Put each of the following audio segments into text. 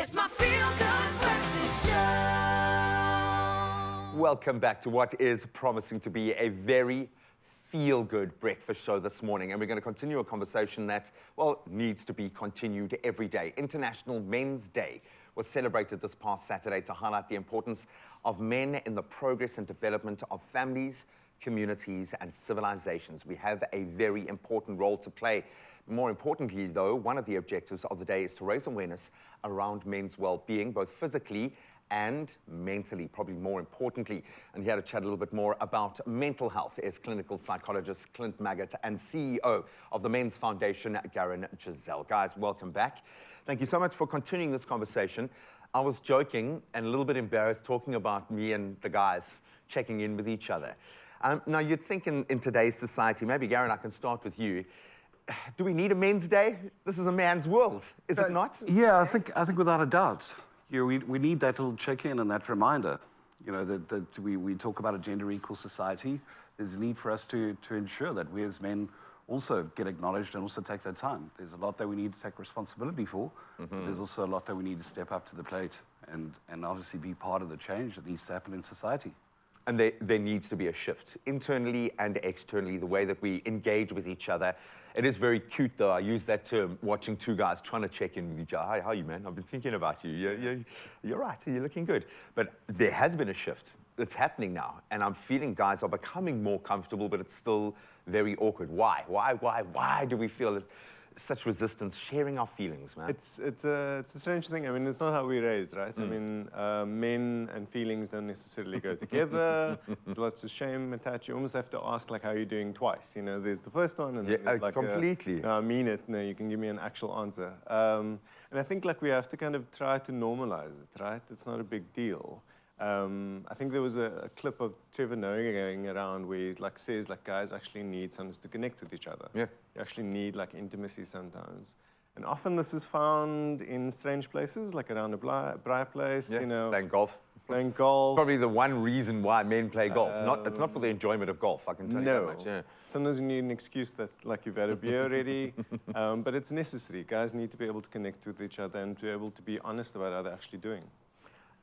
It's my feel-good breakfast show. Welcome back to what is promising to be a very feel-good breakfast show this morning. And we're going to continue a conversation that, well, needs to be continued every day. International Men's Day was celebrated this past Saturday to highlight the importance of men in the progress and development of families, communities and civilizations. We have a very important role to play. More importantly, though, one of the objectives of the day is to raise awareness around men's well-being, both physically and mentally, probably more importantly. And here to chat a little bit more about mental health is clinical psychologist Clint Maggott and CEO of the Men's Foundation, Garen Giselle. Guys, welcome back. Thank you so much for continuing this conversation. I was joking and a little bit embarrassed talking about me and the guys checking in with each other. Now, you'd think in today's society, maybe, Garen, I can start with you. Do we need a Men's Day? This is a man's world, is it not? Yeah, I think without a doubt. We need that little check-in and that reminder. You know, that we talk about a gender-equal society. There's a need for us to ensure that we as men also get acknowledged and also take their time. There's a lot that we need to take responsibility for. But there's also a lot that we need to step up to the plate and obviously be part of the change that needs to happen in society. And there needs to be a shift, internally and externally, the way that we engage with each other. It is very cute, though. I use that term, watching two guys trying to check in with each other. Hi, how are you, man? I've been thinking about you. You're right, you're looking good. But there has been a shift. It's happening now. And I'm feeling guys are becoming more comfortable, but it's still very awkward. Why? Why do we feel such resistance sharing our feelings, man? It's a strange thing. I mean, it's not how we're raised, right? I mean, men and feelings don't necessarily go together. There's lots of shame attached. You almost have to ask, like, how are you doing twice? You know, there's the first one, and then there's like completely. No, I mean it. No, you can give me an actual answer. And I think, like, we have to kind of try to normalize it, right? It's not a big deal. I think there was a clip of Trevor Noah going around where he says guys actually need sometimes to connect with each other. Yeah. You actually need like intimacy sometimes. And often this is found in strange places, like around a briar place, Yeah. you know. Playing golf. Playing golf. It's probably the one reason why men play golf. It's not for the enjoyment of golf, I can tell you that much. Yeah. Sometimes you need an excuse that, like, you've had a beer already, but it's necessary. Guys need to be able to connect with each other and to be able to be honest about how they're actually doing.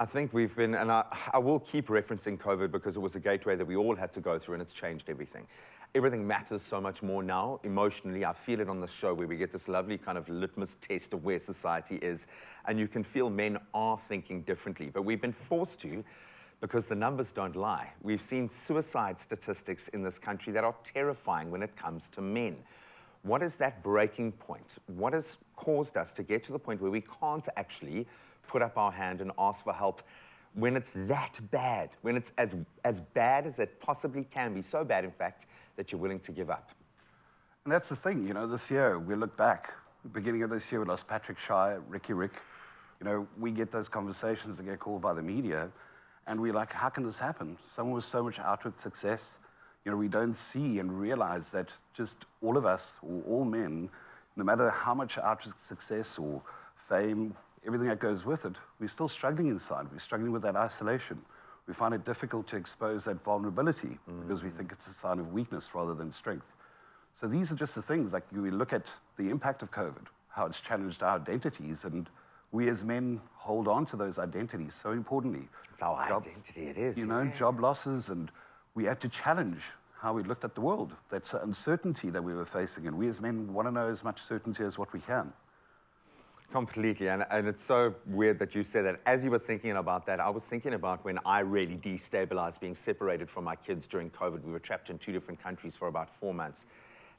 I think we've been, and I will keep referencing COVID because it was a gateway that we all had to go through and it's changed everything. Everything matters so much more now, emotionally. I feel it on the show where we get this lovely kind of litmus test of where society is, and you can feel men are thinking differently, but we've been forced to because the numbers don't lie. We've seen suicide statistics in this country that are terrifying when it comes to men. What is that breaking point? What has caused us to get to the point where we can't actually put up our hand and ask for help when it's that bad, when it's as bad as it possibly can be, so bad, in fact, that you're willing to give up? And that's the thing, you know, this year, we look back, the beginning of this year, we lost Patrick Shire, Rick. You know, we get those conversations that get called by the media, and we're like, how can this happen? Someone with so much outward success, you know, we don't see and realize that just all of us, or all men, no matter how much outward success or fame, everything that goes with it, we're still struggling inside. We're struggling with that isolation. We find it difficult to expose that vulnerability because we think it's a sign of weakness rather than strength. So these are just the things, like we look at the impact of COVID, how it's challenged our identities, and we as men hold on to those identities so importantly. It's our identity, it is. You know, job losses, and we had to challenge how we looked at the world. That's uncertainty that we were facing, and we as men want to know as much certainty as what we can. Completely, and it's so weird that you said that. As you were thinking about that, I was thinking about when I really destabilized being separated from my kids during COVID. We were trapped in 2 different countries for about 4 months.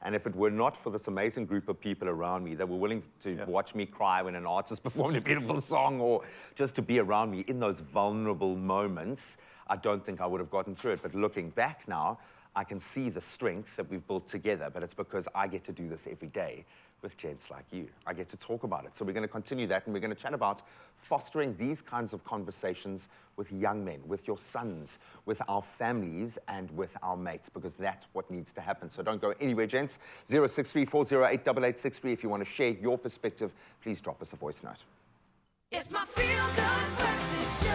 And if it were not for this amazing group of people around me that were willing to watch me cry when an artist performed a beautiful song, or just to be around me in those vulnerable moments, I don't think I would have gotten through it. But looking back now, I can see the strength that we've built together, but it's because I get to do this every day with gents like you. I get to talk about it. So we're going to continue that, and we're going to chat about fostering these kinds of conversations with young men, with your sons, with our families, and with our mates, because that's what needs to happen. So don't go anywhere, gents. 063-408-8863. If you want to share your perspective, please drop us a voice note. It's my feel-good breakfast show.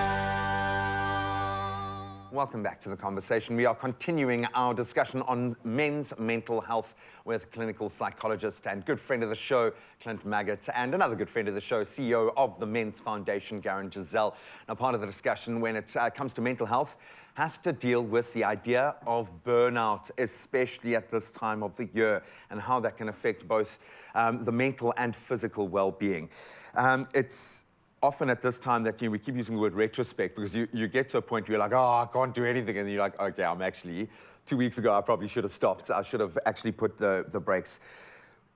Welcome back to the conversation. We are continuing our discussion on men's mental health with clinical psychologist and good friend of the show, Clint Maggott, and another good friend of the show, CEO of the Men's Foundation, Garen Giselle. Now, part of the discussion when it comes to mental health has to deal with the idea of burnout, especially at this time of the year, and how that can affect both the mental and physical well-being. It's often at this time that we keep using the word retrospect because you get to a point where you're like, oh, I can't do anything. And you're like, okay, I'm actually, 2 weeks ago, I probably should have stopped. I should have actually put the brakes.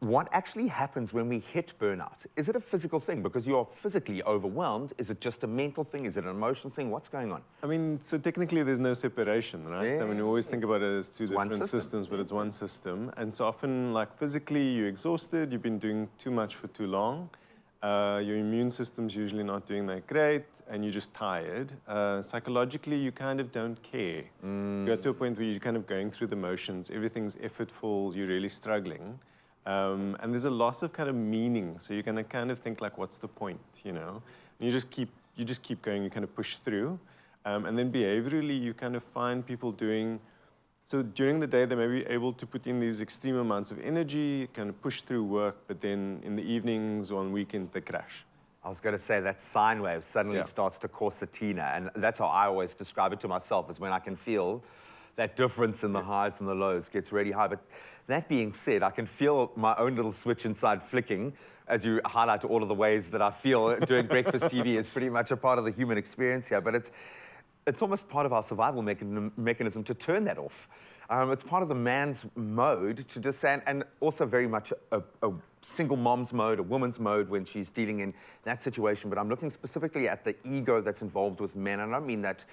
What actually happens when we hit burnout? Is it a physical thing because you're physically overwhelmed? Is it just a mental thing? Is it an emotional thing? What's going on? I mean, so technically there's no separation, right? Yeah. I mean, we always think about it as two one different system. systems, but it's one system. And so often, like physically, you're exhausted, you've been doing too much for too long. Your immune system's usually not doing that great, and you're just tired. Psychologically, you kind of don't care. You get to a point where you're kind of going through the motions, everything's effortful, you're really struggling. And there's a loss of kind of meaning, so you're gonna kind of think like, what's the point, you know? And you just keep going, you kind of push through. And then behaviorally, you kind of find people doing, so during the day, they may be able to put in these extreme amounts of energy, kind of push through work, but then in the evenings or on weekends, they crash. I was going to say that sine wave suddenly starts to corsetina, and that's how I always describe it to myself, is when I can feel that difference in the highs and the lows gets really high. But that being said, I can feel my own little switch inside flicking as you highlight all of the ways that I feel doing breakfast TV is pretty much a part of the human experience here, but it's almost part of our survival mechanism to turn that off. It's part of the man's mode to just say, and also very much a single mom's mode, a woman's mode when she's dealing in that situation. But I'm looking specifically at the ego that's involved with men. And I don't mean that,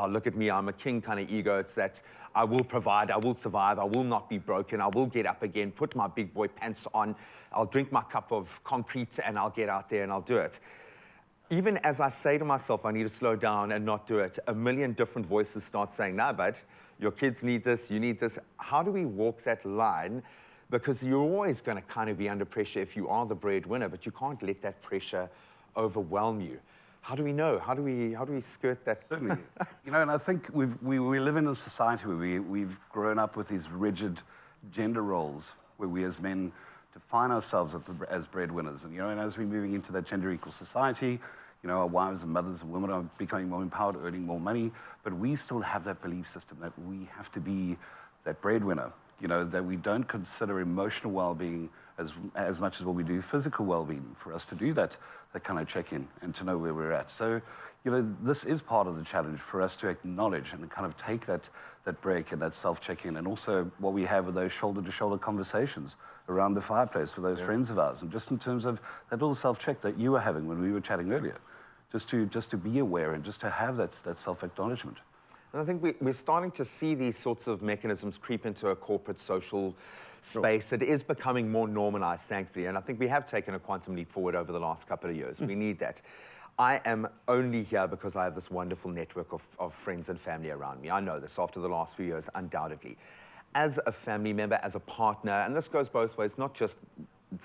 look at me, I'm a king kind of ego. It's that I will provide, I will survive, I will not be broken, I will get up again, put my big boy pants on, I'll drink my cup of concrete and I'll get out there and I'll do it. Even as I say to myself, I need to slow down and not do it, a million different voices start saying, no, bud, your kids need this, you need this. How do we walk that line? Because you're always going to kind of be under pressure if you are the breadwinner, but you can't let that pressure overwhelm you. How do we know? How do we skirt that? Certainly. You know, and I think we live in a society where we've grown up with these rigid gender roles where we as men define ourselves as breadwinners. And, you know, and as we're moving into that gender equal society, you know, our wives and mothers and women are becoming more empowered, earning more money, but we still have that belief system that we have to be that breadwinner, you know, that we don't consider emotional well-being as much as what we do physical well-being for us to do that kind of check-in and to know where we're at. So, you know, this is part of the challenge for us to acknowledge and kind of take that break and that self-check-in, and also what we have with those shoulder-to-shoulder conversations around the fireplace with those friends of ours, and just in terms of that little self-check that you were having when we were chatting earlier, just to be aware and just to have that self-acknowledgement. And I think we're starting to see these sorts of mechanisms creep into a corporate social space. It is becoming more normalized, thankfully, and I think we have taken a quantum leap forward over the last couple of years. We need that. I am only here because I have this wonderful network of friends and family around me. I know this after the last few years, undoubtedly. As a family member, as a partner, and this goes both ways, not just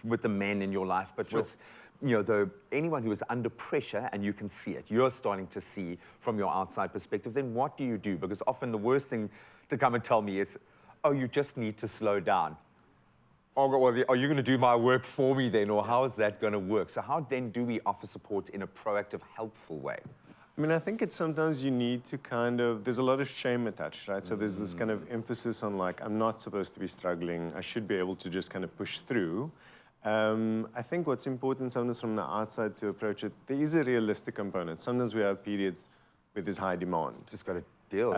with the men in your life, but with, you know, anyone who is under pressure and you can see it, you're starting to see from your outside perspective, then what do you do? Because often the worst thing to come and tell me is, oh, you just need to slow down. Oh, well, are you going to do my work for me then, or how is that going to work? So how then do we offer support in a proactive, helpful way? I mean, I think it's sometimes you need to kind of, there's a lot of shame attached, right? So there's this kind of emphasis on like, I'm not supposed to be struggling. I should be able to just kind of push through. I think what's important sometimes from the outside to approach it, there is a realistic component. Sometimes we have periods where there's high demand. Just got to deal.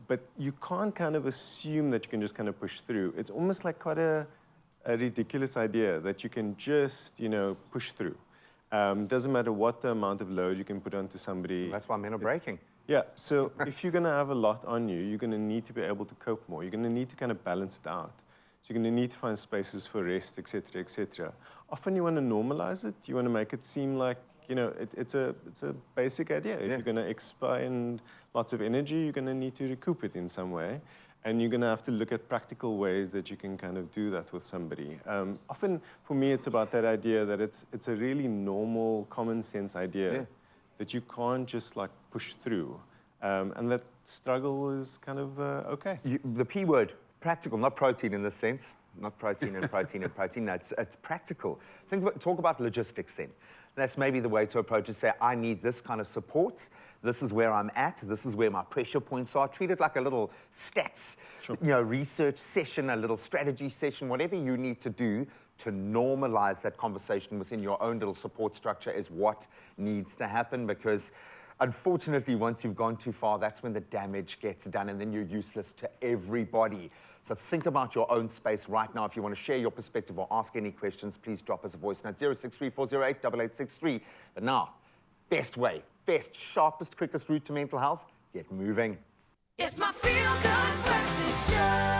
But you can't kind of assume that you can just kind of push through. It's almost like quite a ridiculous idea that you can just, you know, push through. Doesn't matter what the amount of load you can put onto somebody. That's why men are breaking. Yeah, so if you're going to have a lot on you, you're going to need to be able to cope more. You're going to need to kind of balance it out. So you're going to need to find spaces for rest, et cetera, et cetera. Often you want to normalize it. You want to make it seem like, you know, it's a basic idea. If you're going to expend lots of energy, you're going to need to recoup it in some way. And you're going to have to look at practical ways that you can kind of do that with somebody. Often, for me, it's about that idea that it's a really normal, common sense idea that you can't just like push through. And that struggle is kind of okay. The P word, practical, not protein in this sense. Not protein and protein and protein. No, it's practical. Talk about logistics then. That's maybe the way to approach it. Say, I need this kind of support. This is where I'm at. This is where my pressure points are. Treat it like a little stats, research session, a little strategy session, whatever you need to do to normalize that conversation within your own little support structure is what needs to happen, because unfortunately, once you've gone too far, that's when the damage gets done and then you're useless to everybody. So think about your own space right now. If you want to share your perspective or ask any questions, please drop us a voice note, 063-408-8863. But now, best way, best, sharpest, quickest route to mental health, get moving. It's my feel-good breakfast show.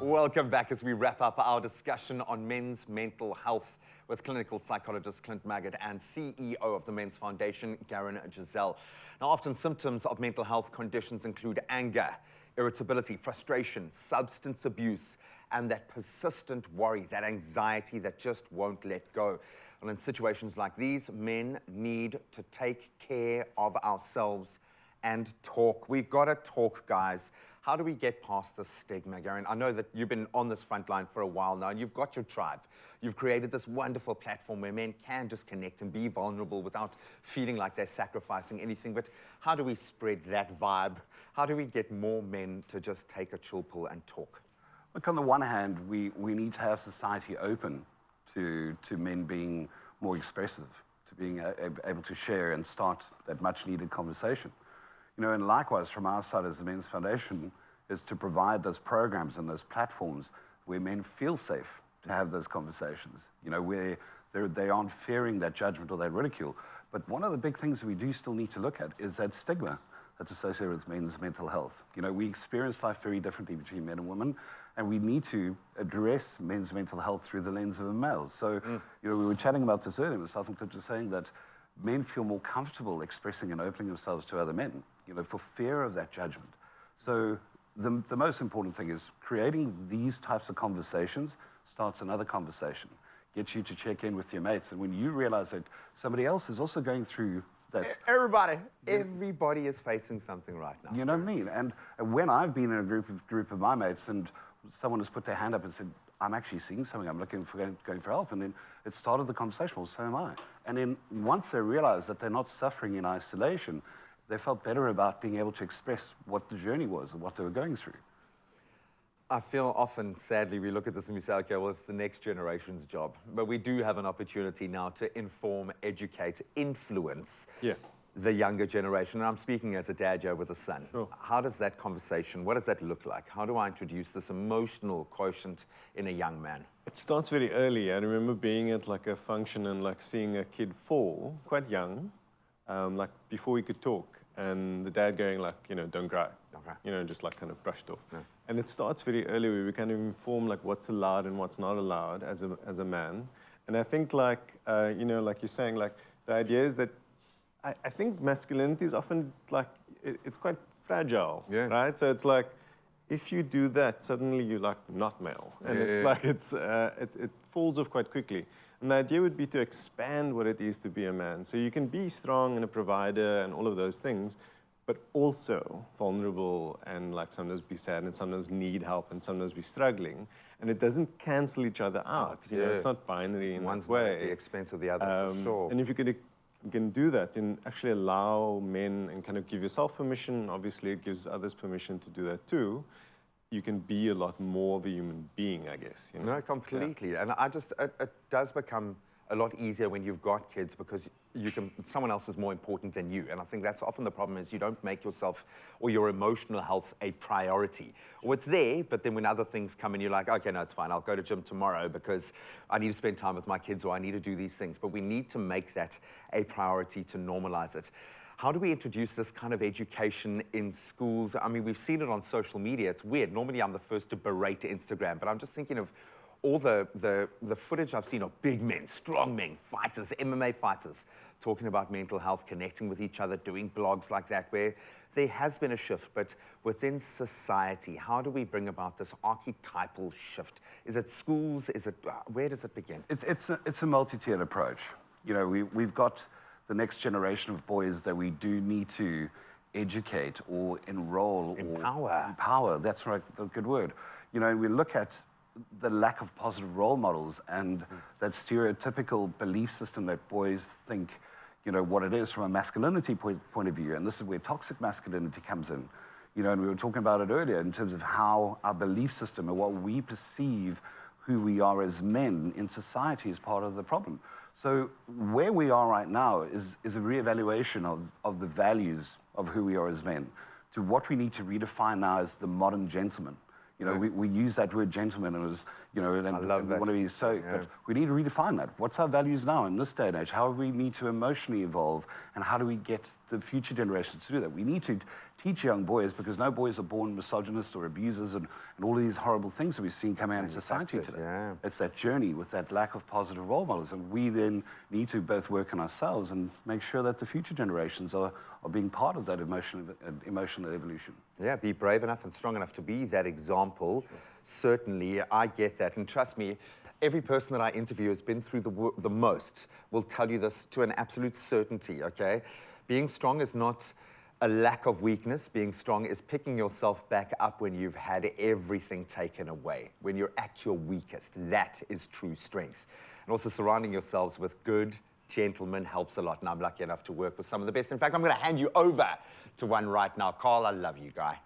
Welcome back as we wrap up our discussion on men's mental health with clinical psychologist Clint Maggott and CEO of the Men's Foundation, Garen Giselle. Now, often symptoms of mental health conditions include anger, irritability, frustration, substance abuse, and that persistent worry, that anxiety that just won't let go. And in situations like these, men need to take care of ourselves and talk. We've got to talk, guys. How do we get past the stigma, Garen? I know that you've been on this front line for a while now, and you've got your tribe. You've created this wonderful platform where men can just connect and be vulnerable without feeling like they're sacrificing anything. But how do we spread that vibe? How do we get more men to just take a chill pill and talk? Look, on the one hand, we need to have society open to men being more expressive, to being able to share and start that much-needed conversation. And likewise, from our side as the Men's Foundation, is to provide those programs and those platforms where men feel safe to have those conversations, where they aren't fearing that judgment or that ridicule. But one of the big things that we do still need to look at is that stigma that's associated with men's mental health. We experience life very differently between men and women, and we need to address men's mental health through the lens of a male. So, we were chatting about this earlier, myself and Clint was saying that men feel more comfortable expressing and opening themselves to other men, for fear of that judgment. So the most important thing is creating these types of conversations starts another conversation, gets you to check in with your mates. And when you realize that somebody else is also going through that. Everybody is facing something right now. You know what I mean? And when I've been in a group of my mates and someone has put their hand up and said, I'm actually seeing something, I'm looking for going for help. And then it started the conversation, well, so am I. And then once they realized that they're not suffering in isolation, they felt better about being able to express what the journey was and what they were going through. I feel often, sadly, we look at this and we say, okay, well, it's the next generation's job. But we do have an opportunity now to inform, educate, influence the younger generation. And I'm speaking as a dad here with a son. Sure. How does that conversation, what does that look like? How do I introduce this emotional quotient in a young man? It starts very early. I remember being at like a function and like seeing a kid fall, quite young, like before he could talk, and the dad going like, don't cry, just like kind of brushed off. Yeah. And it starts very early where we kind of inform like what's allowed and what's not allowed as a man. And I think like, like you're saying, like the idea is that I think masculinity is often like, it's quite fragile, right? So it's like, if you do that, suddenly you're like not male. And it's like, it falls off quite quickly. And the idea would be to expand what it is to be a man. So you can be strong and a provider and all of those things, but also vulnerable and like sometimes be sad and sometimes need help and sometimes be struggling. And it doesn't cancel each other out. It's not binary in One's that way. not at the expense of the other, for sure. And if you can do that and actually allow men and kind of give yourself permission, obviously it gives others permission to do that too, you can be a lot more of a human being, I guess. No, completely. Yeah. And it does become a lot easier when you've got kids because someone else is more important than you. And I think that's often the problem is you don't make yourself or your emotional health a priority. Or it's there, but then when other things come in, you're like, okay, no, it's fine. I'll go to gym tomorrow because I need to spend time with my kids or I need to do these things. But we need to make that a priority to normalize it. How do we introduce this kind of education in schools? I mean, we've seen it on social media. It's weird. Normally, I'm the first to berate Instagram, but I'm just thinking of all the footage I've seen of big men, strong men, fighters, MMA fighters, talking about mental health, connecting with each other, doing blogs like that, where there has been a shift. But within society, how do we bring about this archetypal shift? Is it schools? Is it where does it begin? It's a multi-tiered approach. We've got the next generation of boys that we do need to educate or enroll Empower. or empower. That's right, the good word. You know, we look at the lack of positive role models and that stereotypical belief system that boys think, you know, what it is from a masculinity point of view. And this is where toxic masculinity comes in. You know, and we were talking about it earlier in terms of how our belief system and what we perceive who we are as men in society is part of the problem. So where we are right now is a reevaluation of the values of who we are as men to what we need to redefine now as the modern gentleman. You know, we use that word gentleman and it was, you know, and, I love and that. we want to be so, but we need to redefine that. What's our values now in this day and age? How do we need to emotionally evolve? And how do we get the future generations to do that? We need to teach young boys, because no boys are born misogynists or abusers and all of these horrible things that we've seen come out in society today. Yeah. It's that journey with that lack of positive role models. And we then need to both work on ourselves and make sure that the future generations are being part of that emotional evolution. Yeah, be brave enough and strong enough to be that example. Certainly, I get that. And trust me, every person that I interview has been through the most will tell you this to an absolute certainty, okay? Being strong is not a lack of weakness. Being strong is picking yourself back up when you've had everything taken away, when you're at your weakest. That is true strength. And also surrounding yourselves with good gentlemen helps a lot. And I'm lucky enough to work with some of the best. In fact, I'm going to hand you over to one right now. Carl, I love you, guy.